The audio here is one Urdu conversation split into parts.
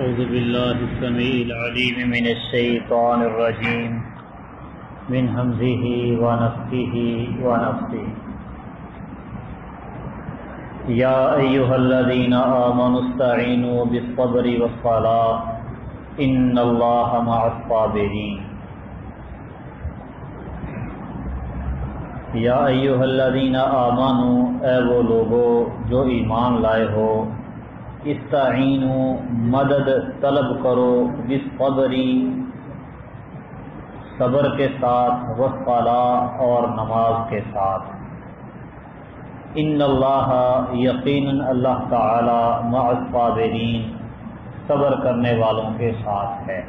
أعوذ بالله السميع العليم من الشيطان الرجيم من همزه ونفخه ونفثه يا أيها الذين آمنوا استعينوا بالصبر والصلاة إن الله مع الصابرين یا ایھا الذین آمنوا اے وہ لوگو جو ایمان لائے ہو، استعینوا مدد طلب کرو، بالصبر صبر کے ساتھ، والصلاۃ اور نماز کے ساتھ، ان اللہ یقیناً اللہ تعالی مع الصابرین صبر کرنے والوں کے ساتھ ہے۔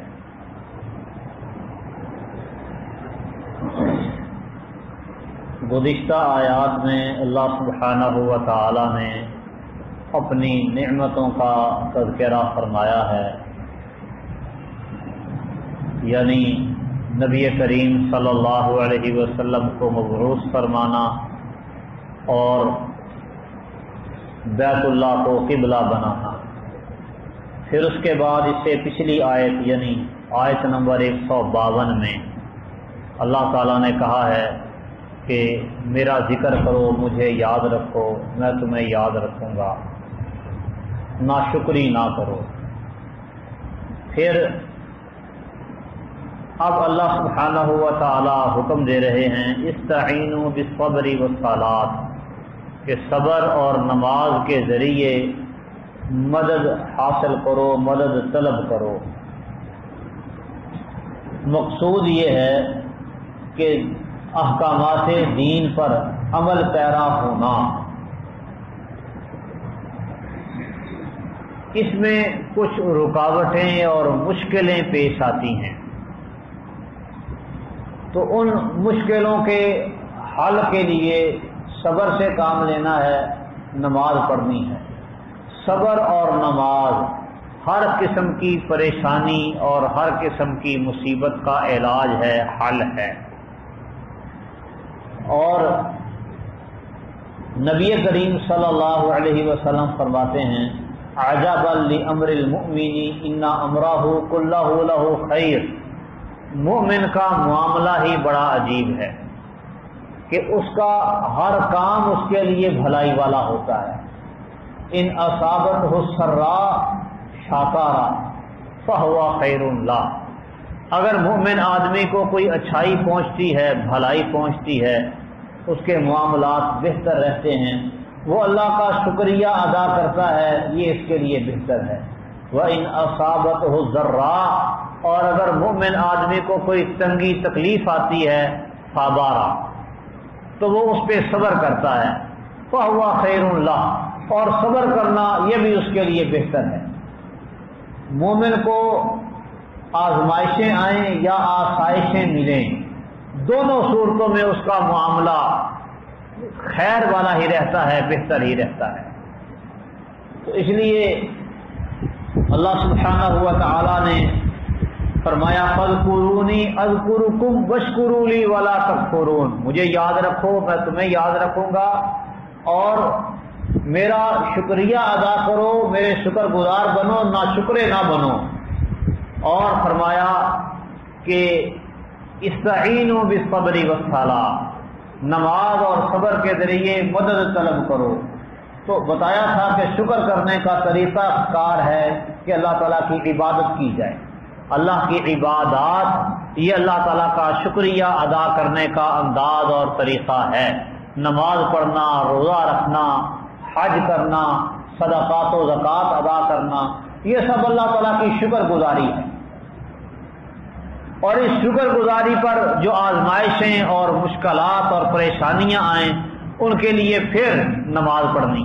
گزشتہ آیات میں اللہ سبحانہ و تعالی نے اپنی نعمتوں کا تذکرہ فرمایا ہے، یعنی نبی کریم صلی اللہ علیہ وسلم کو مبعوث فرمانا اور بیت اللہ کو قبلہ بنانا۔ پھر اس کے بعد اس سے پچھلی آیت یعنی آیت نمبر 152 میں اللہ تعالیٰ نے کہا ہے کہ میرا ذکر کرو، مجھے یاد رکھو، میں تمہیں یاد رکھوں گا، ناشکری نہ کرو۔ پھر اب اللہ سبحانہ و تعالی حکم دے رہے ہیں استعینوا بالصبر والصلاۃ، کہ صبر اور نماز کے ذریعے مدد حاصل کرو، مدد طلب کرو۔ مقصود یہ ہے کہ احکامات دین پر عمل پیرا ہونا۔ اس میں کچھ رکاوٹیں اور مشکلیں پیش آتی ہیں، تو ان مشکلوں کے حل کے لیے صبر سے کام لینا ہے، نماز پڑھنی ہے۔ صبر اور نماز ہر قسم کی پریشانی اور ہر قسم کی مصیبت کا علاج ہے، حل ہے۔ اور نبی کریم صلی اللہ علیہ وسلم فرماتے ہیں عجبا لامر المؤمن ان امرہ کلہ لہ خیر، مومن کا معاملہ ہی بڑا عجیب ہے کہ اس کا ہر کام اس کے لیے بھلائی والا ہوتا ہے۔ ان اصابتہ السراء شکر فہو خیر لہ، اگر مومن آدمی کو کوئی اچھائی پہنچتی ہے، بھلائی پہنچتی ہے، اس کے معاملات بہتر رہتے ہیں، وہ اللہ کا شکریہ ادا کرتا ہے، یہ اس کے لیے بہتر ہے۔ وَإِنْ أَصَابَتْهُ ضَرَّاء، اور اگر مومن آدمی کو کوئی تنگی تکلیف آتی ہے، صَبَرَ، تو وہ اس پہ صبر کرتا ہے، فَهُوَ خَيْرٌ لَهُ، اور صبر کرنا یہ بھی اس کے لیے بہتر ہے۔ مومن کو آزمائشیں آئیں یا آسائشیں ملیں، دونوں صورتوں میں اس کا معاملہ خیر والا ہی رہتا ہے، بہتر ہی رہتا ہے۔ تو اس لیے اللہ سبحانہ و تعالی نے فرمایا فاذکرونی اذکرکم واشکروا لی ولا تکفرون، مجھے یاد رکھو، میں تمہیں یاد رکھوں گا، اور میرا شکریہ ادا کرو، میرے شکر گزار بنو، ناشکرے نہ بنو۔ اور فرمایا کہ استعینوا بالصبر والصلاۃ، نماز اور صبر کے ذریعے مدد طلب کرو۔ تو بتایا تھا کہ شکر کرنے کا طریقہ کار ہے کہ اللہ تعالیٰ کی عبادت کی جائے۔ اللہ کی عبادات یہ اللہ تعالیٰ کا شکریہ ادا کرنے کا انداز اور طریقہ ہے۔ نماز پڑھنا، روزہ رکھنا، حج کرنا، صدقات و زکوٰۃ ادا کرنا، یہ سب اللہ تعالیٰ کی شکر گزاری ہے۔ اور اس شکر گزاری پر جو آزمائشیں اور مشکلات اور پریشانیاں آئیں، ان کے لیے پھر نماز پڑھنی،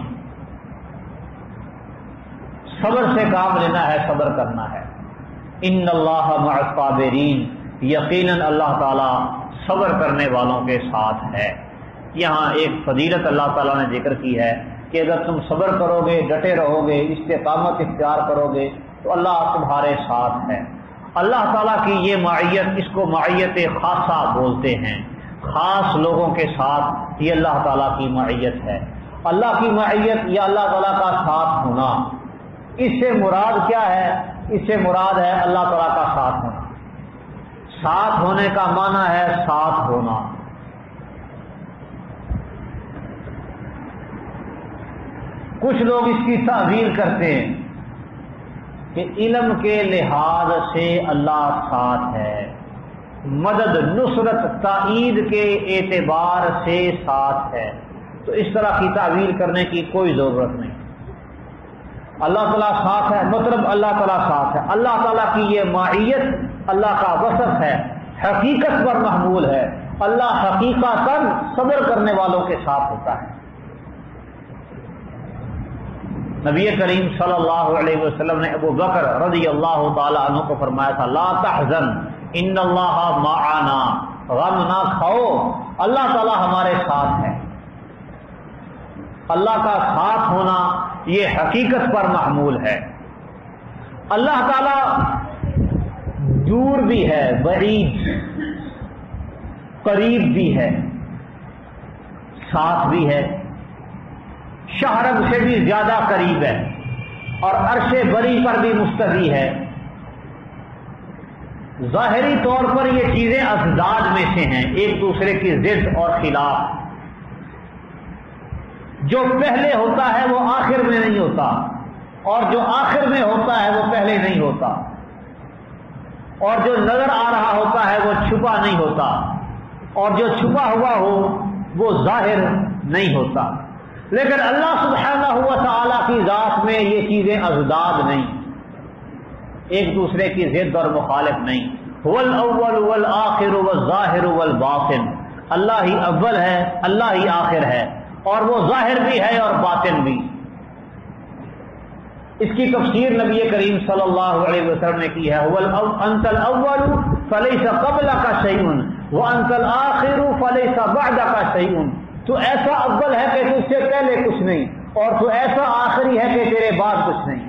صبر سے کام لینا ہے، صبر کرنا ہے۔ ان اللہ مع الصابرین، یقیناً اللہ تعالیٰ صبر کرنے والوں کے ساتھ ہے۔ یہاں ایک فضیلت اللہ تعالیٰ نے ذکر کی ہے کہ اگر تم صبر کرو گے، ڈٹے رہو گے، استقامت اختیار کرو گے تو اللہ تمہارے ساتھ ہے۔ اللہ تعالیٰ کی یہ معیت، اس کو معیت خاصہ بولتے ہیں، خاص لوگوں کے ساتھ یہ اللہ تعالیٰ کی معیت ہے۔ اللہ کی معیت یا اللہ تعالیٰ کا ساتھ ہونا، اس سے مراد کیا ہے اس سے مراد ہے اللہ تعالیٰ کا ساتھ ہونا۔ ساتھ ہونے کا معنی ہے ساتھ ہونا۔ کچھ لوگ اس کی تعویل کرتے ہیں کہ علم کے لحاظ سے اللہ ساتھ ہے، مدد، نصرت، تائید کے اعتبار سے ساتھ ہے، تو اس طرح کی تعویل کرنے کی کوئی ضرورت نہیں۔ اللہ تعالیٰ ساتھ ہے، مطلب اللہ تعالیٰ ساتھ ہے۔ اللہ تعالیٰ کی یہ معیت اللہ کا وصف ہے، حقیقت پر محمول ہے۔ اللہ حقیقتاً صبر کرنے والوں کے ساتھ ہوتا ہے۔ نبی کریم صلی اللہ علیہ وسلم نے ابو بکر رضی اللہ تعالی عنہ کو فرمایا تھا، لا تحزن ان اللہ معنا، غم نہ کھاؤ، اللہ تعالیٰ ہمارے ساتھ ہے۔ اللہ کا ساتھ ہونا یہ حقیقت پر محمول ہے۔ اللہ تعالیٰ دور بھی ہے، بعید، قریب بھی ہے، ساتھ بھی ہے، شہرب سے بھی زیادہ قریب ہے، اور عرش بری پر بھی مستوی ہے۔ ظاہری طور پر یہ چیزیں ازداد میں سے ہیں، ایک دوسرے کی ضد اور خلاف۔ جو پہلے ہوتا ہے وہ آخر میں نہیں ہوتا، اور جو آخر میں ہوتا ہے وہ پہلے نہیں ہوتا، اور جو نظر آ رہا ہوتا ہے وہ چھپا نہیں ہوتا، اور جو چھپا ہوا ہو وہ ظاہر نہیں ہوتا۔ لیکن اللہ سبحانہ و تعالیٰ کی ذات میں یہ چیزیں ازداد نہیں، ایک دوسرے کی ضد اور مخالف نہیں۔ هو الاول والآخر والظاہر والباطن، اللہ ہی اول ہے، اللہ ہی آخر ہے، اور وہ ظاہر بھی ہے اور باطن بھی۔ اس کی تفسیر نبی کریم صلی اللہ علیہ وسلم نے کی ہے، انت الاول فلیس قبلک شیء وانت الآخر فلیس بعدک شیء، تو ایسا اول ہے کہ تجھ سے پہلے کچھ نہیں، اور تو ایسا آخری ہے کہ تیرے بعد کچھ نہیں۔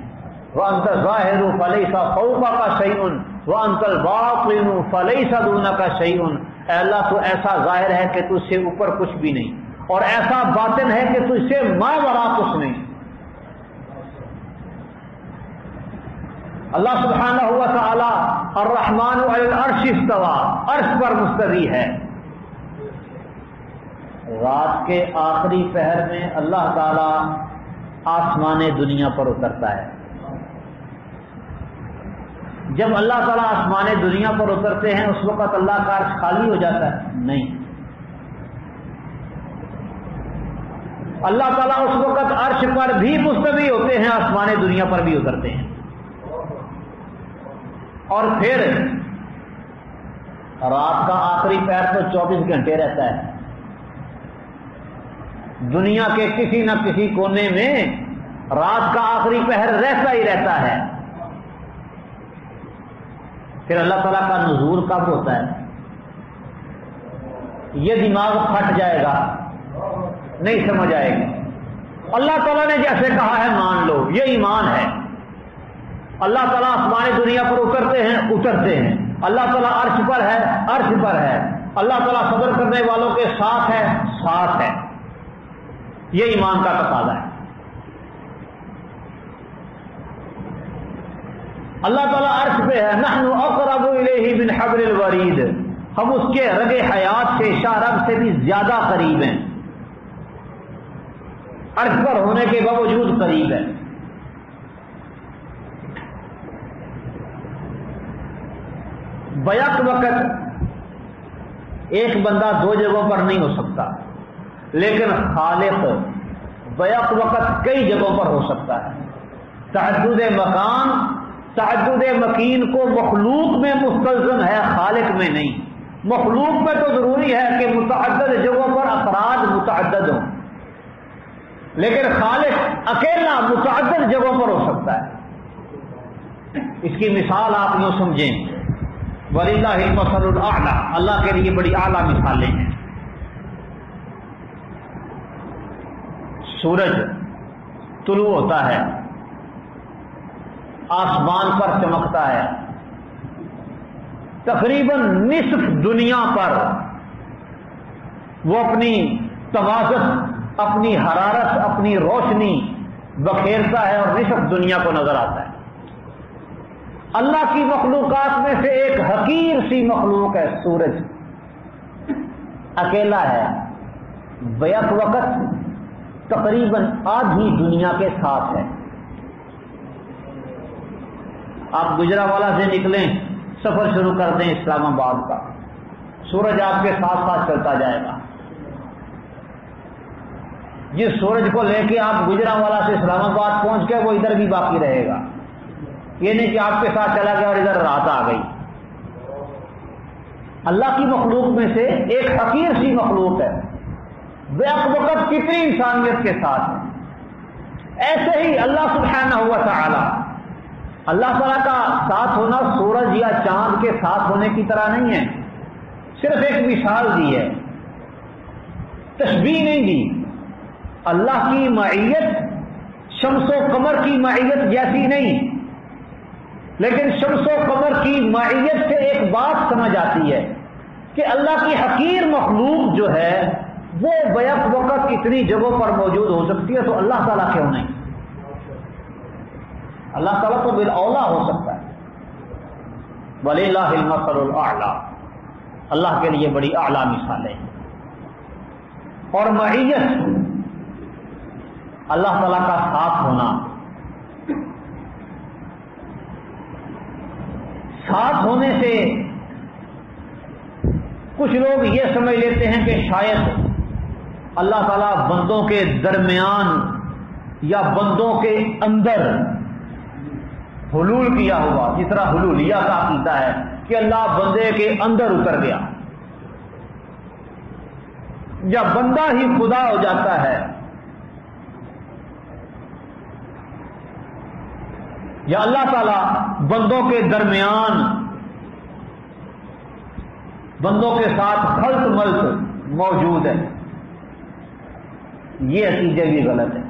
وانت الظاہر فلیس فوقک شیء وانت الباطن فلیس دونک شیء، اے اللہ تو ایسا ظاہر ہے کہ تجھ سے اوپر کچھ بھی نہیں، اور ایسا باطن ہے کہ تجھ سے ماوراء کچھ نہیں۔ اللہ سبحانہ و تعالی الرحمن علی العرش استوى، عرش پر مستوی ہے۔ رات کے آخری پہر میں اللہ تعالی آسمان دنیا پر اترتا ہے۔ جب اللہ تعالیٰ آسمان دنیا پر اترتے ہیں اس وقت اللہ کا عرش خالی ہو جاتا ہے؟ نہیں، اللہ تعالیٰ اس وقت عرش پر بھی مستوی ہوتے ہیں، آسمان دنیا پر بھی اترتے ہیں، اور پھر رات کا آخری پہر تو 24 گھنٹے رہتا ہے، دنیا کے کسی نہ کسی کونے میں رات کا آخری پہر رہتا ہی رہتا ہے۔ پھر اللہ تعالیٰ کا نزول کب ہوتا ہے؟ یہ دماغ پھٹ جائے گا، نہیں سمجھ آئے گی۔ اللہ تعالیٰ نے جیسے کہا ہے مان لو، یہ ایمان ہے۔ اللہ تعالیٰ آسمان دنیا پر اترتے ہیں، اللہ تعالیٰ عرش پر ہے، عرش پر ہے، اللہ تعالیٰ صبر کرنے والوں کے ساتھ ہے، ساتھ ہے، یہ ایمان کا تقاضا ہے۔ اللہ تعالیٰ عرش پہ ہے، نحن اقرب الیہ من حبل الورید، ہم اس کے رگ حیات سے، شاہ رگ سے بھی زیادہ قریب ہیں، عرش پر ہونے کے باوجود قریب ہے۔ بیک وقت ایک بندہ دو جگہوں پر نہیں ہو سکتا، لیکن خالق بیک وقت کئی جگہوں پر ہو سکتا ہے۔ تعدد مکان، تعدد مکین کو مخلوق میں مستلزم ہے، خالق میں نہیں۔ مخلوق میں تو ضروری ہے کہ متعدد جگہوں پر افراد متعدد ہوں، لیکن خالق اکیلا متعدد جگہوں پر ہو سکتا ہے۔ اس کی مثال آپ یوں سمجھیں، وَلِلَّهِ الْمَثَلُ الْأَعْلَى، اللہ کے لیے بڑی اعلیٰ مثالیں ہیں۔ سورج طلوع ہوتا ہے، آسمان پر چمکتا ہے، تقریباً نصف دنیا پر وہ اپنی توازن، اپنی حرارت، اپنی روشنی بکھیرتا ہے، اور نصف دنیا کو نظر آتا ہے۔ اللہ کی مخلوقات میں سے ایک حقیر سی مخلوق ہے سورج، اکیلا ہے، بیک وقت تقریباً آدھی دنیا کے ساتھ ہے۔ آپ گجرانوالہ سے نکلیں، سفر شروع کر دیں اسلام آباد کا، سورج آپ کے ساتھ ساتھ چلتا جائے گا۔ جس سورج کو لے کے آپ گجرانوالہ سے اسلام آباد پہنچ گئے وہ ادھر بھی باقی رہے گا، یہ نہیں کہ آپ کے ساتھ چلا گیا اور ادھر رات آ گئی۔ اللہ کی مخلوق میں سے ایک حقیر سی مخلوق ہے، بیک وقت کتنی انسانیت کے ساتھ ہے۔ ایسے ہی اللہ سبحانہ و تعالی، اللہ تعالیٰ کا ساتھ ہونا سورج یا چاند کے ساتھ ہونے کی طرح نہیں ہے، صرف ایک مثال دی ہے، تشبیہ نہیں دی۔ اللہ کی معیت شمس و قمر کی معیت جیسی نہیں، لیکن شمس و قمر کی معیت سے ایک بات سمجھ آتی ہے کہ اللہ کی حقیر مخلوق جو ہے وہ بیک وقت اتنی جگہوں پر موجود ہو سکتی ہے، تو اللہ تعالیٰ کیوں نہیں؟ اللہ تعالیٰ تو بالاولیٰ ہو سکتا ہے۔ وَلِلَّهِ الْمَثَلُ الْأَعْلَىٰ، اللہ کے لیے بڑی اعلیٰ مثالیں ہیں۔ اور معیت، اللہ تعالیٰ کا ساتھ ہونا، ساتھ ہونے سے کچھ لوگ یہ سمجھ لیتے ہیں کہ شاید اللہ تعالیٰ بندوں کے درمیان یا بندوں کے اندر حلول کیا ہوا، جس طرح حلولیہ کا عقیدہ ہے کہ اللہ بندے کے اندر اتر گیا، یا بندہ ہی خدا ہو جاتا ہے، یا اللہ تعالیٰ بندوں کے درمیان بندوں کے ساتھ خلط ملط موجود ہے۔ یہ عقیدے بھی غلط ہے۔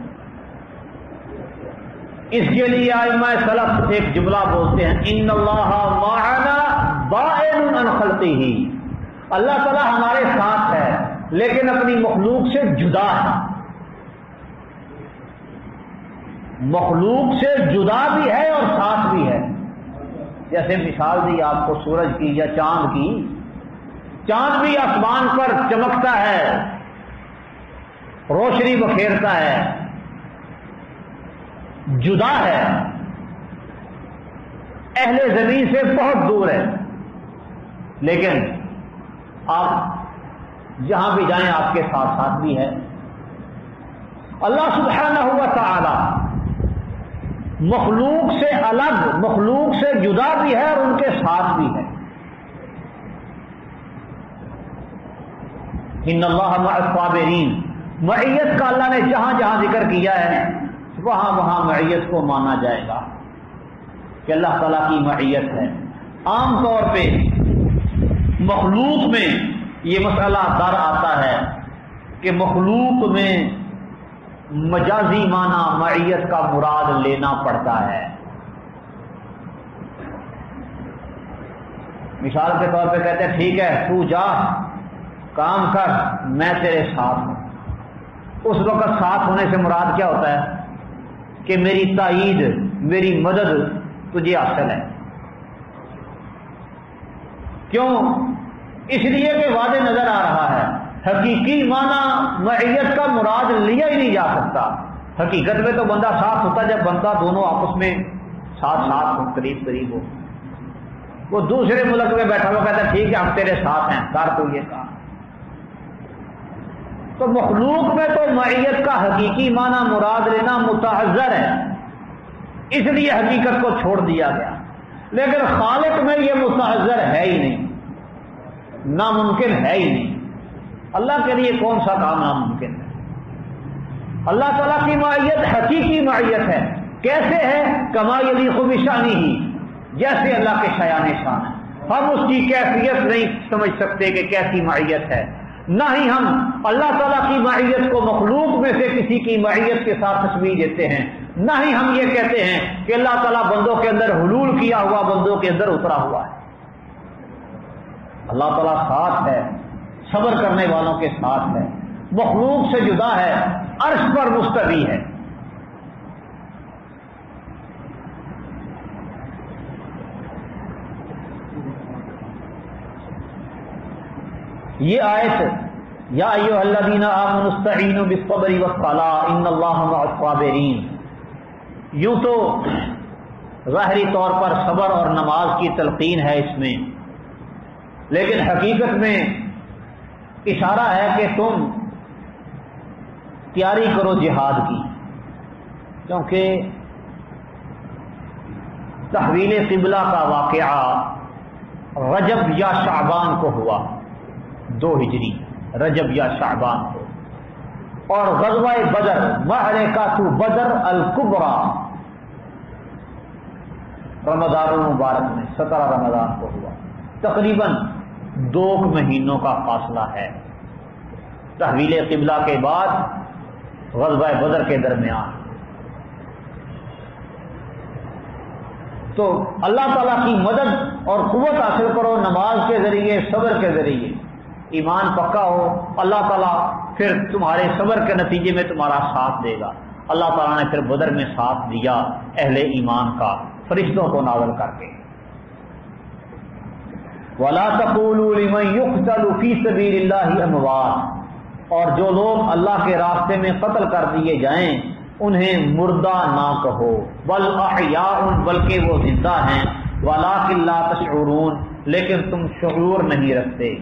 اس کے لیے ائمہ سلف ایک جملہ بولتے ہیں، ان اللہ معنا بائن عن خلقہ، اللہ تعالیٰ ہمارے ساتھ ہے لیکن اپنی مخلوق سے جدا ہے، مخلوق سے جدا بھی ہے اور ساتھ بھی ہے۔ جیسے مثال دی آپ کو سورج کی یا چاند کی، چاند بھی آسمان پر چمکتا ہے، روشنی بکھیرتا ہے، جدا ہے، اہل زمین سے بہت دور ہے، لیکن آپ جہاں بھی جائیں آپ کے ساتھ ساتھ بھی ہے۔ اللہ سبحانہ و تعالی مخلوق سے الگ، مخلوق سے جدا بھی ہے اور ان کے ساتھ بھی ہے۔ ان اللہ مع الصابرین، معیت کا اللہ نے جہاں جہاں ذکر کیا ہے وہاں وہاں معیت کو مانا جائے گا کہ اللہ تعالیٰ کی معیت ہے۔ عام طور پہ مخلوق میں یہ مسئلہ در آتا ہے کہ مخلوق میں مجازی معنی معیت کا مراد لینا پڑتا ہے۔ مثال کے طور پہ کہتے ہیں ٹھیک ہے تو جا کام کر، میں تیرے ساتھ ہوں۔ اس وقت ساتھ ہونے سے مراد کیا ہوتا ہے کہ میری تائید، میری مدد تجھے حاصل ہے۔ کیوں؟ اس لیے کہ واضح نظر آ رہا ہے حقیقی معنی معیت کا مراد لیا ہی نہیں جا سکتا۔ حقیقت میں تو بندہ ساتھ ہوتا جب بندہ دونوں آپس میں ساتھ ساتھ ہو، قریب قریب ہو۔ وہ دوسرے ملک میں بیٹھا ہوا کہتا ہے ٹھیک ہے ہم تیرے ساتھ ہیں، کر تو یہ کام۔ تو مخلوق میں تو معیت کا حقیقی معنی مراد لینا متعذر ہے، اس لیے حقیقت کو چھوڑ دیا گیا۔ لیکن خالق میں یہ متعذر ہے ہی نہیں، ناممکن ہے ہی نہیں۔ اللہ کے لیے کون سا کام ناممکن ہے؟ اللہ تعالیٰ کی معیت حقیقی معیت ہے۔ کیسے ہے؟ کما یلیق بشانہ، جیسے اللہ کے شایان شان ہے۔ ہم اس کی کیفیت نہیں سمجھ سکتے کہ کیسی معیت ہے، نہ ہی ہم اللہ تعالیٰ کی معیت کو مخلوق میں سے کسی کی معیت کے ساتھ تشبیہ دیتے ہیں، نہ ہی ہم یہ کہتے ہیں کہ اللہ تعالیٰ بندوں کے اندر حلول کیا ہوا، بندوں کے اندر اترا ہوا ہے۔ اللہ تعالیٰ ساتھ ہے، صبر کرنے والوں کے ساتھ ہے، مخلوق سے جدا ہے، عرش پر مستوی ہے۔ یہ آیت یا ایھا الذین آمنوا استعینوا بالصبر والصلاۃ ان اللہ مع الصابرین، یوں تو ظاہری طور پر صبر اور نماز کی تلقین ہے اس میں، لیکن حقیقت میں اشارہ ہے کہ تم تیاری کرو جہاد کی، کیونکہ تحویل قبلہ کا واقعہ رجب یا شعبان کو ہوا، 2 ہجری رجب یا شعبان کو، اور غزوہ بدر معرکۃ بدر الکبریٰ رمضان المبارک میں 17 رمضان کو ہوا، تقریباً 2 مہینوں کا فاصلہ ہے تحویل قبلہ کے بعد غزوہ بدر کے درمیان۔ تو اللہ تعالیٰ کی مدد اور قوت حاصل کرو نماز کے ذریعے، صبر کے ذریعے، ایمان پکا ہو، اللہ تعالیٰ پھر تمہارے صبر کے نتیجے میں تمہارا ساتھ دے گا۔ اللہ تعالیٰ نے پھر بدر میں ساتھ دیا اہل ایمان کا فرشتوں کو نازل کر کے۔ وَلَا تَقُولُوا لِمَن يُقْتَلُ فِي سَبِيلِ اللَّهِ أَمْوَاتٌ، اور جو لوگ اللہ کے راستے میں قتل کر دیے جائیں انہیں مردہ نہ کہو، بل احیاء، بلکہ وہ زندہ ہیں، وَلَٰكِن لَّا تَشْعُرُونَ، لیکن تم شعور نہیں رکھتے۔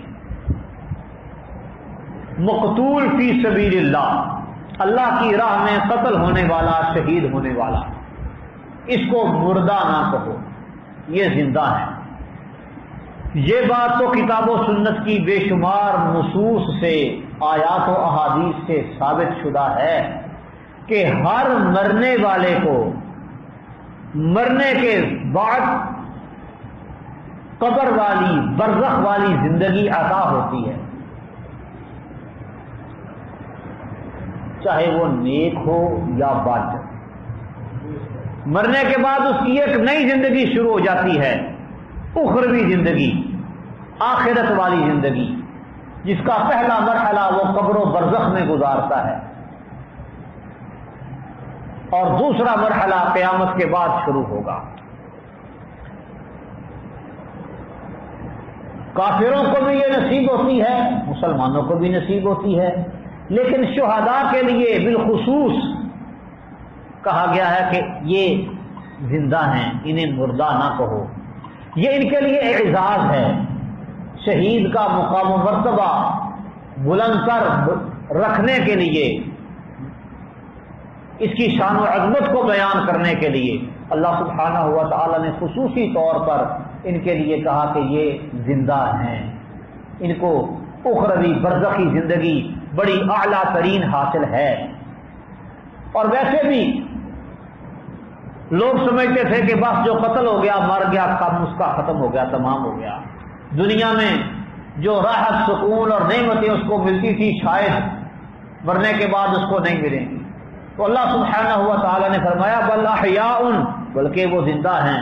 مقتول فی سبیل اللہ، اللہ کی راہ میں قتل ہونے والا، شہید ہونے والا، اس کو مردہ نہ کہو، یہ زندہ ہے۔ یہ بات تو کتاب و سنت کی بے شمار نصوص سے، آیات و احادیث سے ثابت شدہ ہے کہ ہر مرنے والے کو مرنے کے بعد قبر والی، برزخ والی زندگی عطا ہوتی ہے، چاہے وہ نیک ہو یا بد۔ مرنے کے بعد اس کی ایک نئی زندگی شروع ہو جاتی ہے، اخروی زندگی، آخرت والی زندگی، جس کا پہلا مرحلہ وہ قبر و برزخ میں گزارتا ہے، اور دوسرا مرحلہ قیامت کے بعد شروع ہوگا۔ کافروں کو بھی یہ نصیب ہوتی ہے، مسلمانوں کو بھی نصیب ہوتی ہے، لیکن شہداء کے لیے بالخصوص کہا گیا ہے کہ یہ زندہ ہیں، انہیں مردہ نہ کہو۔ یہ ان کے لیے اعزاز ہے، شہید کا مقام و مرتبہ بلند کر رکھنے کے لیے، اس کی شان و عظمت کو بیان کرنے کے لیے اللہ سبحانہ و تعالی نے خصوصی طور پر ان کے لیے کہا کہ یہ زندہ ہیں، ان کو اخروی برزخی زندگی بڑی اعلیٰ ترین حاصل ہے۔ اور ویسے بھی لوگ سمجھتے تھے کہ بس جو قتل ہو گیا، مر گیا، کام اس کا ختم ہو گیا، تمام ہو گیا، دنیا میں جو راحت، سکون اور نعمتیں اس کو ملتی تھی شاید مرنے کے بعد اس کو نہیں ملیں گی۔ تو اللہ سبحانہ و تعالی نے فرمایا بل احیاء، بلکہ وہ زندہ ہیں،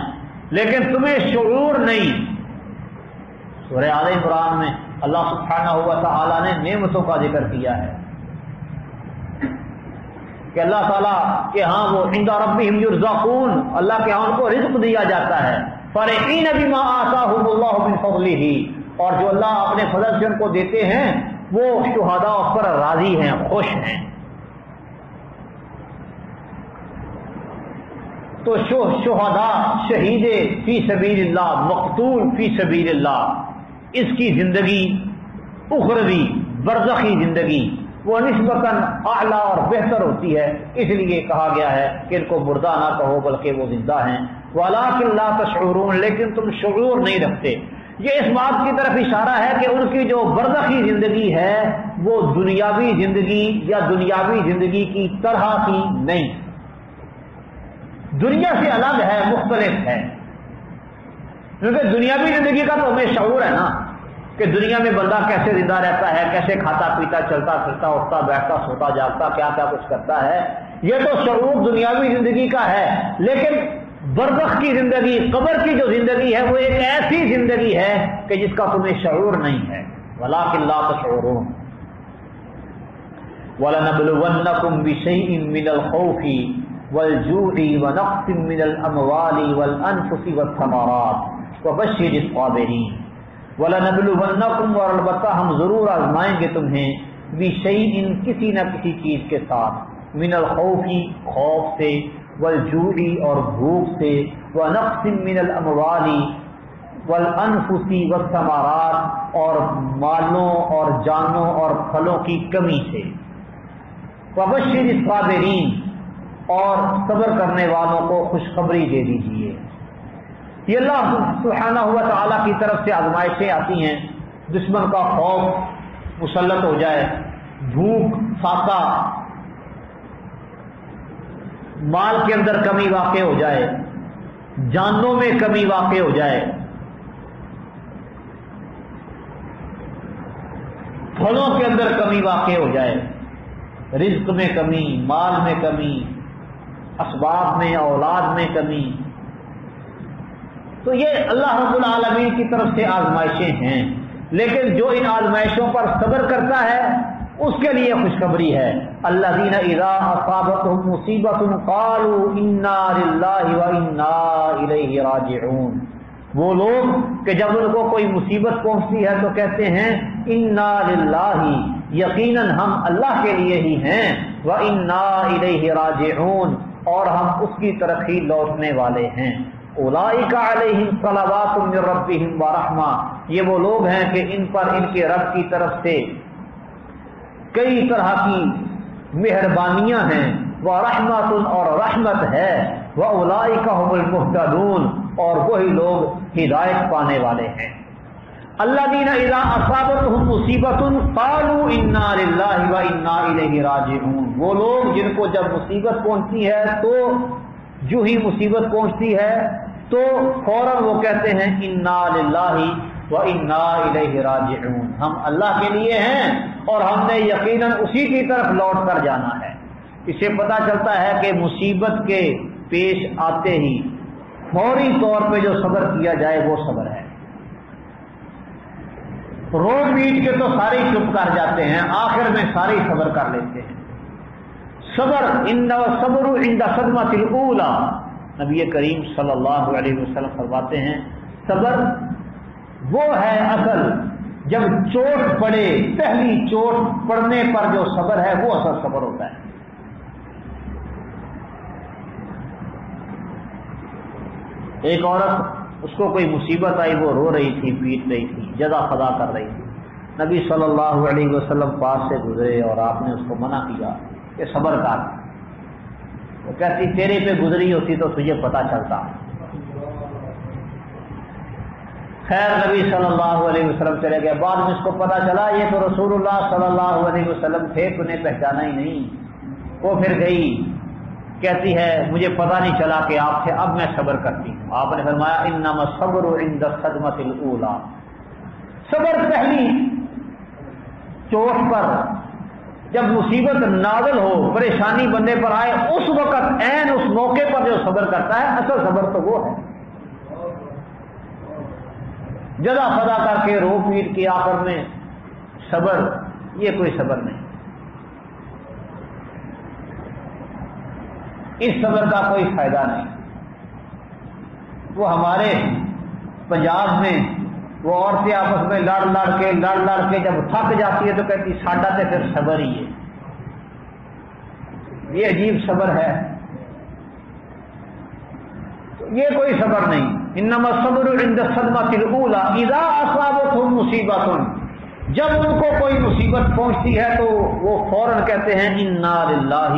لیکن تمہیں شعور نہیں۔ سورہ آل عمران میں اللہ سبحانہ و تعالی نے نعمتوں کا ذکر کیا ہے کہ اللہ تعالیٰ کے ہاں وہ عند ربہم یرزقون، اللہ کے ہاں ان کو رزق دیا جاتا ہے، فرحین بما آتاہم اللہ من فضلہ، اور جو اللہ اپنے فضل سے ان کو دیتے ہیں وہ شہداء اس پر راضی ہیں، خوش ہیں۔ تو شہداء، شہید فی سبیل اللہ، مقتول فی سبیل اللہ، اس کی زندگی اخروی برزخی زندگی وہ نسبتاً اعلیٰ اور بہتر ہوتی ہے، اس لیے کہا گیا ہے کہ ان کو مردہ نہ کہو بلکہ وہ زندہ ہیں۔ وَلَٰكِن لَّا تَشْعُرُونَ، لیکن تم شعور نہیں رکھتے۔ یہ اس بات کی طرف اشارہ ہے کہ ان کی جو برزخی زندگی ہے وہ دنیاوی زندگی یا دنیاوی زندگی کی طرح کی نہیں، دنیا سے الگ ہے، مختلف ہے۔ کیونکہ دنیاوی زندگی کا تو ہمیں شعور ہے نا کہ دنیا میں بندہ کیسے زندہ رہتا ہے، کیسے کھاتا پیتا، چلتا پھرتا، اٹھتا بیٹھتا، سوتا جاگتا، کیا کیا کچھ کرتا ہے، یہ تو شعور دنیاوی زندگی کا ہے۔ لیکن برزخ کی زندگی، قبر کی جو زندگی ہے وہ ایک ایسی زندگی ہے کہ جس کا تمہیں شعور نہیں ہے۔ وَلَٰكِن لَّا تَشْعُرُونَ وَلَنَبْلُوَنَّكُمْ بِشَيْءٍ مِّنَ الْخَوْفِ وَالْجُوعِ وَنَقْصٍ مِّنَ الْأَمْوَالِ وَالْأَنفُسِ وَالثَّمَرَاتِ وَبَشِّرِ الصَّابِرِينَ۔ وَلَنَبْلُوَنَّكُمْ، اور البتہ ہم ضرور آزمائیں گے تمہیں، بِشَيْءٍ کسی نہ کسی چیز کے ساتھ، من الخوف خوف سے، والجوع اور بھوک سے، ونقص من الاموال والانفس والثمرات اور مالوں اور جانوں اور پھلوں کی کمی سے، وبشر الصابرین اور صبر کرنے والوں کو خوشخبری دے دیجیے۔ یہ اللہ سبحانہ و تعالیٰ کی طرف سے آزمائشیں آتی ہیں، دشمن کا خوف مسلط ہو جائے، بھوک، فاقہ، مال کے اندر کمی واقع ہو جائے، جانوں میں کمی واقع ہو جائے، پھلوں کے اندر کمی واقع ہو جائے، رزق میں کمی، مال میں کمی، اسباب میں، اولاد میں کمی، تو یہ اللہ رب العالمین کی طرف سے آزمائشیں ہیں۔ لیکن جو ان آزمائشوں پر صبر کرتا ہے اس کے لیے خوشخبری ہے، الذین اذا اصابتهم مصیبۃ قالوا انا للہ وانا الیہ راجعون، وہ لوگ کہ جب ان کو کوئی مصیبت پہنچتی ہے تو کہتے ہیں انا للہ، یقیناً ہم اللہ کے لیے ہی ہیں، وانا الیہ راجعون، اور ہم اس کی طرف ہی لوٹنے والے ہیں۔ اولئک علیہم صلوات من ربہم ورحمہ، یہ وہ لوگ ہیں کہ ان پر ان کے رب کی طرف سے کئی طرح کی مہربانیاں ہیں، ورحمۃ اور رحمت ہے، واولئک هم المہتدون، اور وہی لوگ ہدایت پانے والے ہیں۔ الذین اذا اصابتهم مصیبۃ قالوا انا للہ وانا الیہ راجعون، وہ لوگ جن کو جب مصیبت پہنچتی ہے تو جو ہی مصیبت پہنچتی ہے تو فوراً وہ کہتے ہیں انا للہ وانا الیہ راجعون، ہم اللہ کے لیے ہیں اور ہم نے یقیناً اسی کی طرف لوٹ کر جانا ہے۔ اس سے پتہ چلتا ہے کہ مصیبت کے پیش آتے ہی فوری طور پہ جو صبر کیا جائے وہ صبر ہے۔ روڈ بیٹ کے تو سارے چپ کر جاتے ہیں، آخر میں سارے صبر کر لیتے ہیں۔ صبر صبر عند صدمۃ الاولی، نبی کریم صلی اللہ علیہ وسلم فرماتے ہیں صبر وہ ہے اصل جب چوٹ پڑے، پہلی چوٹ پڑنے پر جو صبر ہے وہ اصل صبر ہوتا ہے۔ ایک عورت، اس کو کوئی مصیبت آئی، وہ رو رہی تھی، پیٹ رہی تھی، جزا خدا کر رہی تھی، نبی صلی اللہ علیہ وسلم پاس سے گزرے اور آپ نے اس کو منع کیا کہ صبر کر، وہ کہتی تیرے پہ گزری ہوتی تو تجھے پتہ چلتا۔ خیر نبی صلی اللہ علیہ وسلم چلے گئے، بعد میں اس کو پتہ چلا یہ تو رسول اللہ صلی اللہ علیہ وسلم تھے، تو نے پہچانا ہی نہیں۔ وہ پھر گئی، کہتی ہے مجھے پتہ نہیں چلا کہ آپ تھے، اب میں صبر کرتی ہوں۔ آپ نے فرمایا انما الصبر عند الصدمۃ الاولی، صبر پہلی چوٹ پر، جب مصیبت نازل ہو، پریشانی بندے پر آئے، اس وقت عین اس موقع پر جو صبر کرتا ہے اصل صبر تو وہ ہے۔ جزا فدا کر کے رو پیٹ کے آخر میں صبر، یہ کوئی صبر نہیں، اس صبر کا کوئی فائدہ نہیں۔ وہ ہمارے پنجاب میں وہ عورتیں آپس میں لڑ لڑ کے جب تھک جاتی ہے تو کہتی ساڈا تے پھر صبر ہی ہے، یہ عجیب صبر ہے، یہ کوئی صبر نہیں۔ انما الصبر عند الصدمۃ الاولی اذا اصابتهم مصیبۃ، جب ان کو کوئی مصیبت پہنچتی ہے تو وہ فوراً کہتے ہیں انا للہ،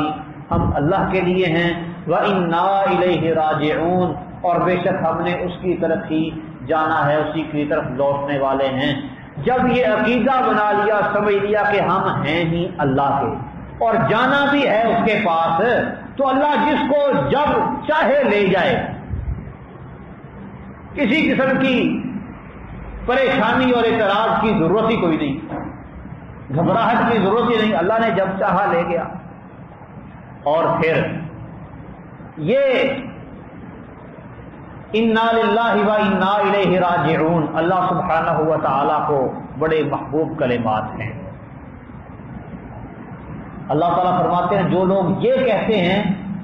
ہم اللہ کے لیے ہیں، وانا الیہ راجعون، اور بے شک ہم نے اس کی طرف ہی جانا ہے، اسی کی طرف لوٹنے والے ہیں۔ جب یہ عقیدہ بنا لیا، سمجھ لیا کہ ہم ہیں ہی اللہ کے اور جانا بھی ہے اس کے پاس، تو اللہ جس کو جب چاہے لے جائے، کسی قسم کی پریشانی اور اعتراض کی ضرورت ہی کوئی نہیں، گھبراہٹ کی ضرورت ہی نہیں، اللہ نے جب چاہا لے گیا۔ اور پھر یہ انا للہ و انا الیہ راجعون اللہ سبحانہ و تعالیٰ کو بڑے محبوب کلمات ہیں۔ اللہ تعالیٰ فرماتے ہیں جو لوگ یہ کہتے ہیں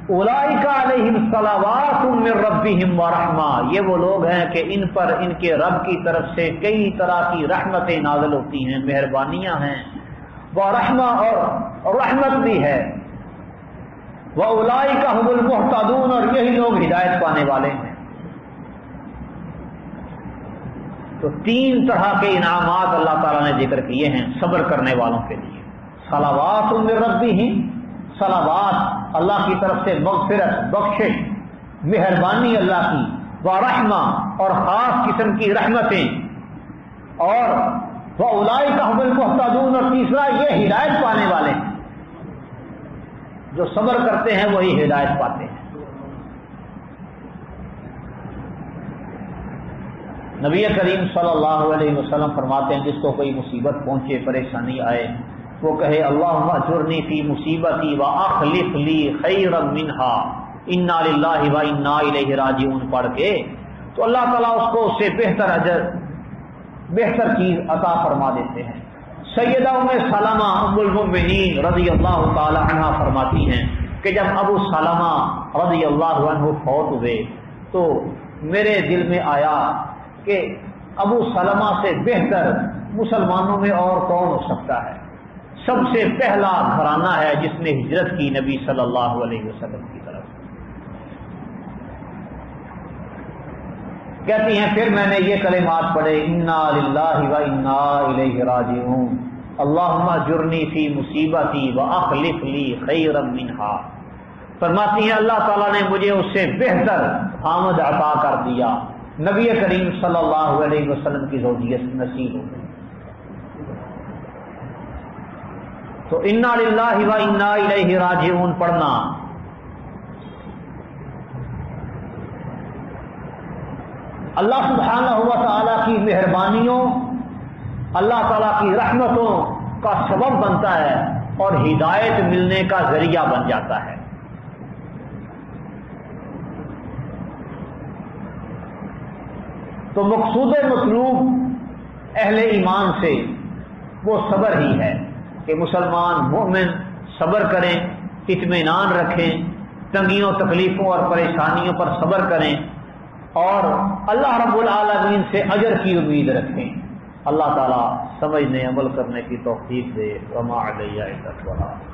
اولئک علیہم صلوات من ربہم ورحمہ، یہ وہ لوگ ہیں کہ ان پر ان کے رب کی طرف سے کئی طرح کی رحمتیں نازل ہوتی ہیں، مہربانیاں ہیں، ورحمہ اور رحمت بھی ہے، واولئک هم المہتدون، اور یہی لوگ ہدایت پانے والے ہیں۔ تو تین طرح کے انعامات اللہ تعالیٰ نے ذکر کیے ہیں صبر کرنے والوں کے لیے۔ صلوات من ربہم، صلوات اللہ کی طرف سے مغفرت، بخشش، مہربانی اللہ کی، ورحمہ اور خاص قسم کی رحمتیں، اور واولئک هم المہتدون، اور تیسرا یہ ہدایت پانے والے ہیں، جو صبر کرتے ہیں وہی ہدایت پاتے ہیں۔ نبی کریم صلی اللہ علیہ وسلم فرماتے ہیں جس کو کوئی مصیبت پہنچے، پریشانی آئے، وہ کہے اللہم اجرنی فی مصیبتی واخلف لی خیرا منہا انا للہ و انا الیہ راجعون پڑھ کے تو اللہ تعالیٰ اس کو اس سے بہتر اجر، بہتر چیز عطا فرما دیتے ہیں۔ سیدہ ام سلمہ ام المؤمنین رضی اللہ تعالی عنہ فرماتی ہیں کہ جب ابو سلمہ رضی اللہ عنہ فوت ہوئے تو میرے دل میں آیا کہ ابو سلمہ سے بہتر مسلمانوں میں اور کون ہو سکتا ہے، سب سے پہلا گھرانہ ہے جس نے ہجرت کی نبی صلی اللہ علیہ وسلم کی طرف۔ کہتی ہیں پھر میں نے یہ کلمات پڑھے انا للہ و انا الیہ راجعون، اللہم اجرنی فی مصیبتی واخلف لی خیرا منہا۔ فرماتی ہیں اللہ تعالیٰ نے مجھے اس سے بہتر آمد عطا کر دیا، نبی کریم صلی اللہ علیہ وسلم کی زوجیت نصیب ہو گئی۔ تو انا للہ و انا الیہ راجعون پڑھنا اللہ سبحانہ و تعالیٰ کی مہربانیوں، اللہ تعالیٰ کی رحمتوں کا سبب بنتا ہے اور ہدایت ملنے کا ذریعہ بن جاتا ہے۔ تو مقصود مطلوب اہل ایمان سے وہ صبر ہی ہے کہ مسلمان مومن صبر کریں، اطمینان رکھیں، تنگیوں تکلیفوں اور پریشانیوں پر صبر کریں اور اللہ رب العالمین سے اجر کی امید رکھیں۔ اللہ تعالیٰ سمجھنے عمل کرنے کی توفیق دے۔ وما علیہ الا البلاغ۔